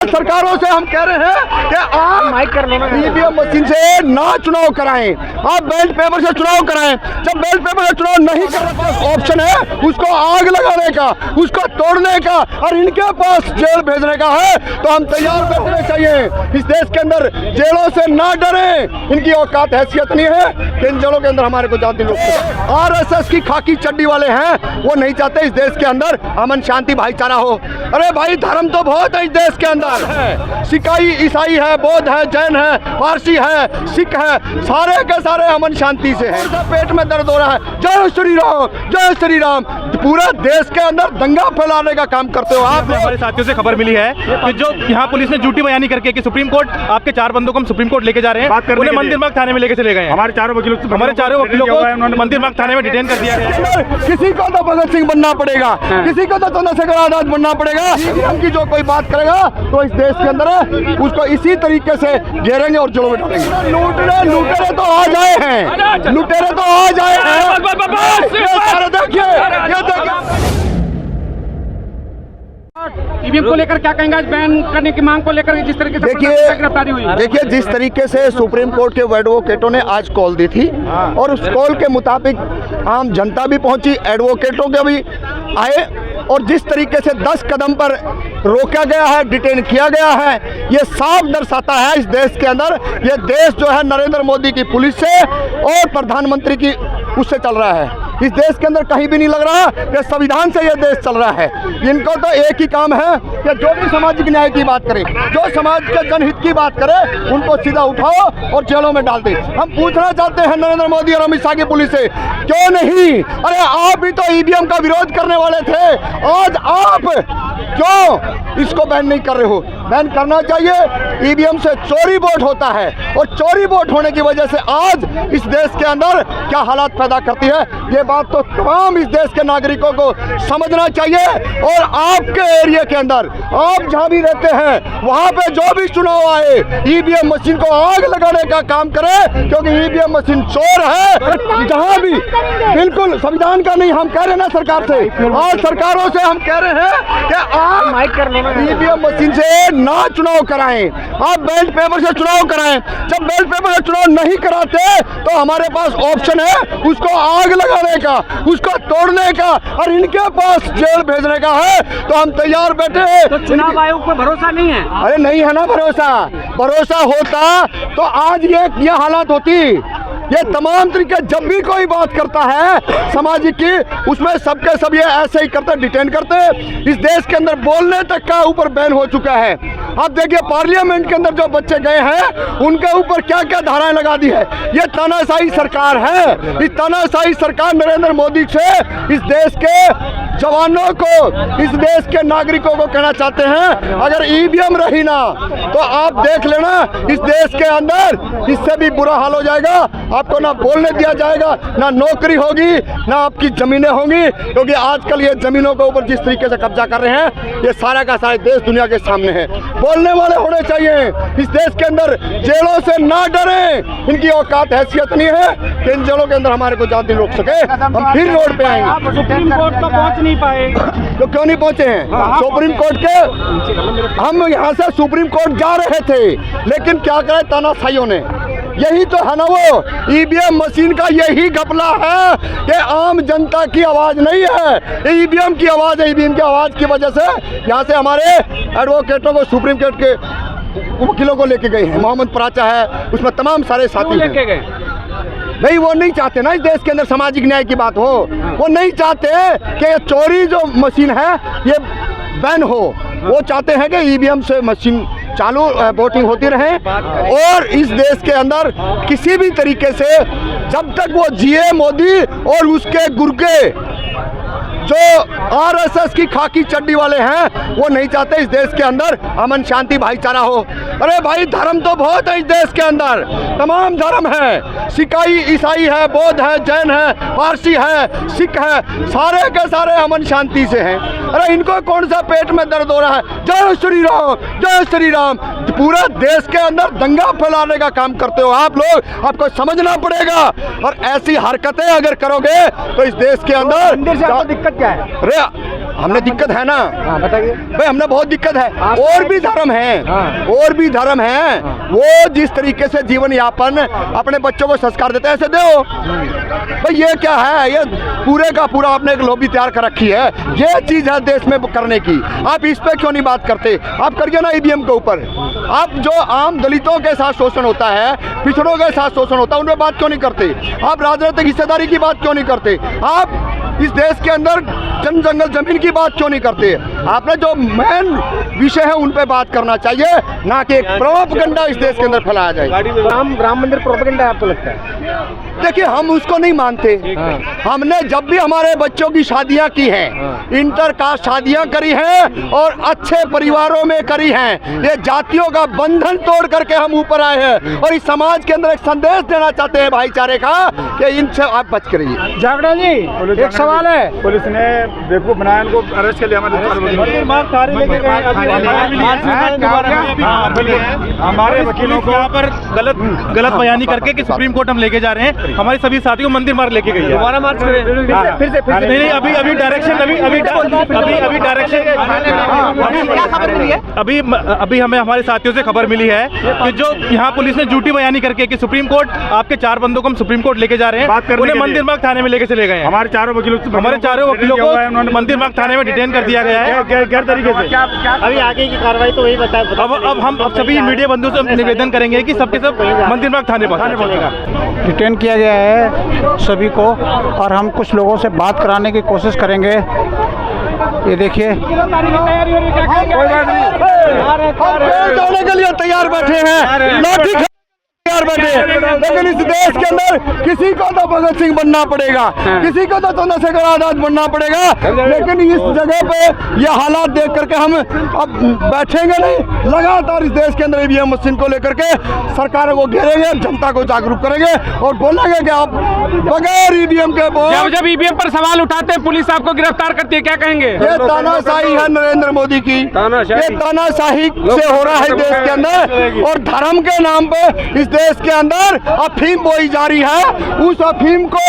सरकारों से हम कह रहे हैं कि आप ईवीएम मशीन से ना चुनाव कराएं, आप बैलेट पेपर से चुनाव कराएं। जब बैलेट पेपर से चुनाव नहीं करने पास ऑप्शन है उसको आग लगाने का, उसको तोड़ने का और इनके पास जेल भेजने का है तो हम तैयार बैठने चाहिए। इस देश के अंदर जेलों से ना डरें, इनकी औकात हैसियत नहीं है कि इन जेलों के अंदर हमारे को जाती लोग। आरएसएस की खाकी चड्डी वाले हैं, वो नहीं चाहते इस देश के अंदर अमन शांति भाईचारा हो। अरे भाई धर्म तो बहुत है इस देश के अंदर है, सिकाई ईसाई है, बौद्ध है, जैन है, पारसी है, सिख है, सारे के सारे अमन शांति से हैं। पेट में दर्द हो रहा है, जय श्री राम, जय श्री राम, पूरा देश के अंदर दंगा फैलाने का काम करते हो आप। हमारे साथियों से खबर मिली है कि जो यहाँ पुलिस ने झूठी बयानी करके कि सुप्रीम कोर्ट आपके 4 बंदों को हम सुप्रीम कोर्ट लेके जा रहे हैं, उन्हें मंदिर मार्ग थाने में लेके चले गए हैं। हमारे चारों वकीलों को मंदिर मार्ग थाने में डिटेन कर दिया है। किसी को तो भगत सिंह बनना पड़ेगा, किसी को तो चंद्रशेखर आजाद बनना पड़ेगा। की जो कोई बात करेगा तो इस देश के अंदर उसको इसी तरीके से घेरेंगे और जेलों में डालेंगे। लुटेरे तो आ जाए हैं, लुटेरे तो आ जाए हैं। देखिए ईवीएम को लेकर क्या कहेंगे, बैन करने की मांग को लेकर जिस तरीके से गिरफ्तारी हुई? देखिए जिस तरीके से सुप्रीम कोर्ट के एडवोकेटों ने आज कॉल दी थी और उस कॉल के मुताबिक आम जनता भी पहुंची, एडवोकेटों के भी आए और जिस तरीके से 10 कदम पर रोका गया है, डिटेन किया गया है, ये साफ दर्शाता है इस देश के अंदर ये देश जो है नरेंद्र मोदी की पुलिस से और प्रधानमंत्री की उससे चल रहा है। इस देश के अंदर कहीं भी नहीं लग रहा कि संविधान से ये देश चल रहा है। इनको तो एक ही काम है कि जो भी सामाजिक न्याय की बात करे, जो समाज के जनहित की बात करे, उनको सीधा उठाओ और जेलों में डाल दे। हम पूछना चाहते हैं नरेंद्र मोदी और अमित शाह की पुलिस से, क्यों नहीं? अरे आप भी तो ईवीएम का विरोध करने वाले थे, आज आप क्यों इसको बैन नहीं कर रहे हो? बैन करना चाहिए। ईवीएम से चोरी वोट होता है और चोरी वोट होने की वजह से आज इस देश के अंदर क्या हालात पैदा करती है, ये बात तो तमाम इस देश के नागरिकों को समझना चाहिए। और आपके एरिया के अंदर आप जहां भी रहते हैं वहां पे जो भी चुनाव आए ईवीएम मशीन को आग लगाने का काम करें, क्योंकि ईवीएम मशीन चोर है। जहां भी बिल्कुल संविधान का नहीं, हम कह रहे हैं ना सरकार से, आज सरकारों से हम कह रहे हैं कि आप ईवीएम मशीन से ना चुनाव कराएं, आप बैलेट पेपर से चुनाव कराएं। जब बैलेट पेपर से चुनाव नहीं कराते तो हमारे पास ऑप्शन है उसको आग लगाने का, उसको तोड़ने का और इनके पास जेल भेजने का है तो हम तैयार बैठे हैं। तो चुनाव आयोग पर भरोसा नहीं है? अरे नहीं है ना भरोसा, भरोसा होता तो आज ये हालात होती। ये तमाम तरीके जब भी कोई बात करता है सामाजिक की, उसमें सबके सब ये ऐसे ही करते, डिटेन करते। इस देश के अंदर बोलने तक का ऊपर बैन हो चुका है। आप देखिए पार्लियामेंट के अंदर जो बच्चे गए हैं उनके ऊपर क्या क्या धाराएं लगा दी है। ये तानाशाही सरकार है। इस तानाशाही सरकार नरेंद्र मोदी से इस देश के जवानों को, इस देश के नागरिकों को कहना चाहते हैं, अगर ईवीएम रही ना तो आप देख लेना इस देश के अंदर इससे भी बुरा हाल हो जाएगा। आपको ना बोलने दिया जाएगा, ना नौकरी होगी, ना आपकी जमीनें होंगी, क्योंकि आजकल ये जमीनों के ऊपर जिस तरीके से कब्जा कर रहे हैं ये सारा का सारा देश दुनिया के सामने है। बोलने वाले होने चाहिए इस देश के अंदर, जेलों से ना डरें, इनकी औकात हैसियत नहीं है कि इन जेलों के अंदर हमारे को जाती रोक सके। हम फिर रोड पे आएंगे। सुप्रीम कोर्ट तो पहुंच नहीं पाए तो क्यों नहीं पहुंचे हैं? सुप्रीम कोर्ट के हम यहाँ से सुप्रीम कोर्ट जा रहे थे, लेकिन क्या करे तानाशाहियों ने, यही तो है ना वो ईवीएम मशीन का यही घपला है कि आम जनता की आवाज नहीं है, ईवीएम की आवाज है। ईवीएम की आवाज की वजह से यहाँ से हमारे एडवोकेटों को सुप्रीम कोर्ट के वकीलों को लेके गए हैं। मोहम्मद पराचा है, उसमें तमाम सारे साथी लेके गए। नहीं, वो नहीं चाहते ना इस देश के अंदर सामाजिक न्याय की बात हो। वो नहीं चाहते कि ये चोरी जो मशीन है ये बैन हो। वो चाहते हैं कि ईवीएम से मशीन चालू वोटिंग होती रहे और इस देश के अंदर किसी भी तरीके से जब तक वो जिए मोदी और उसके गुर्गे जो आरएसएस की खाकी चड्डी वाले हैं वो नहीं चाहते इस देश के अंदर अमन शांति भाईचारा हो। अरे भाई धर्म तो बहुत है इस देश के अंदर, तमाम धर्म है, सिकाई ईसाई है, बौद्ध है, जैन है, पारसी है, सिख है, सारे के सारे अमन शांति से हैं। अरे इनको कौन सा पेट में दर्द हो रहा है? जय श्री राम, जय श्री राम, पूरा देश के अंदर दंगा फैलाने का काम करते हो आप लोग, आपको समझना पड़ेगा। और ऐसी हरकतें अगर करोगे तो इस देश के अंदर दिक्कत क्या है? अरे हमने दिक्कत है ना। बताइए। भाई हमने बहुत दिक्कत है। और भी धर्म हैं, हाँ। और भी धर्म हैं, वो जिस तरीके से जीवन यापन अपने बच्चों को संस्कार देते हैं ऐसे दो। भाई ये क्या है, ये पूरे का पूरा आपने एक लॉबी तैयार कर रखी है, ये चीज है देश में करने की। आप इस पे क्यों नहीं बात करते? आप करिए ना ईवीएम के ऊपर। आप जो आम दलितों के साथ शोषण होता है, पिछड़ों के साथ शोषण होता है, उन पे बात क्यों नहीं करते? आप राजनीतिक हिस्सेदारी की बात क्यों नहीं करते? आप इस देश के अंदर जन जंगल जमीन की बात क्यों नहीं करते? आपने जो मेन विषय है उन पे बात करना चाहिए, ना कि एक प्रोपेगेंडा इस देश के अंदर फैलाया जाए। राम मंदिर प्रोपेगेंडा आपको लगता है? देखिए हम उसको नहीं मानते। हमने जब भी हमारे बच्चों की शादियां की हैं, इंटर कास्ट शादियां करी हैं और अच्छे परिवारों में करी हैं। ये जातियों का बंधन तोड़ करके हम ऊपर आए हैं और इस समाज के अंदर एक संदेश देना चाहते हैं भाईचारे का कि इनसे आप बच के रहिए। जागड़ा जी, एक सवाल है। पुलिस ने बेवकूफ बनाया, इनको अरेस्ट कर लिया। हमारे वकीलों को यहाँ पर गलत बयानी करके कि सुप्रीम कोर्ट हम लेके जा रहे हैं, हमारे सभी साथियों को मंदिर मार्ग लेके गई है। दोबारा मार्च करें फिर से नहीं, अभी डायरेक्शन अभी डायरेक्शन क्या खबर मिली है? अभी हमें हमारे साथियों से खबर मिली है कि जो यहाँ पुलिस ने झूठी बयानी करके कि सुप्रीम कोर्ट आपके 4 बंदों को हम सुप्रीम कोर्ट लेके जा रहे हैं, उन्हें मंदिर मार्ग थाने में लेके चले गए हैं। हमारे चारों वकीलों को मंदिर मार्ग थाने में डिटेन कर दिया गया है। गैर तरीके से अभी आगे की कार्रवाई तो वही बता। अब हम सभी मीडिया बंधुओं से निवेदन करेंगे कि सबके सब मंदिर मार्ग थाने पहुंचेगा। डिटेन किया गया है सभी को, और हम कुछ लोगों से बात कराने की कोशिश करेंगे। ये देखिए, हम पेड़ तोड़ने के लिए तैयार बैठे हैं, लाठी तैयार बैठे हैं, लेकिन इस देश के अंदर किसी को तो भगत सिंह बनना पड़ेगा, किसी को तो चंद्रशेखर आजाद बनना पड़ेगा, लेकिन इस जगह पे ये हालात देख करके हम अब बैठेंगे नहीं। लगातार इस देश के अंदर ईवीएम मशीन को लेकर के सरकारों को घेरेंगे, जनता को जागरूक करेंगे और बोलेंगे कि आप बगैर ईवीएम के जब ईवीएम पर सवाल उठाते हैं पुलिस आपको गिरफ्तार करती है, क्या कहेंगे? ये तानाशाही है नरेंद्र मोदी की, ये तानाशाही से हो रहा है देश के अंदर, और धर्म के नाम पे इस देश के अंदर अफीम बोई जा रही है। उस अफीम को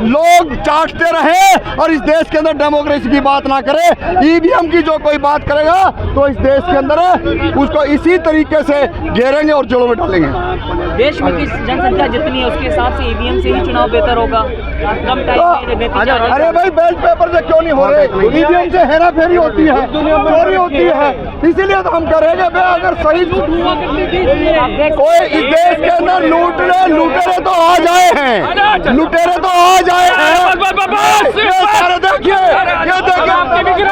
लोग चाटते रहे और इस देश के अंदर डेमोक्रेसी की बात ना करे। ईवीएम की जो कोई बात करेगा तो इस देश के अंदर उसको इसी तरीके से घेरेंगे और जेलों में डालेंगे। देश में किस जनसंख्या जितनी है उसके हिसाब से ईवीएम से ही चुनाव बेहतर होगा। कम टाइम में नतीजा। अरे भाई बैलेट पेपर से क्यों नहीं हो रहे? ईवीएम से हेरा फेरी होती है, चोरी होती है, इसीलिए तो हम करेंगे। अगर सही कोई इस देश के अंदर लुटेरे तो आ जाए हैं, लुटेरे तो आ जाए हैं। देखिए, ये देखिए।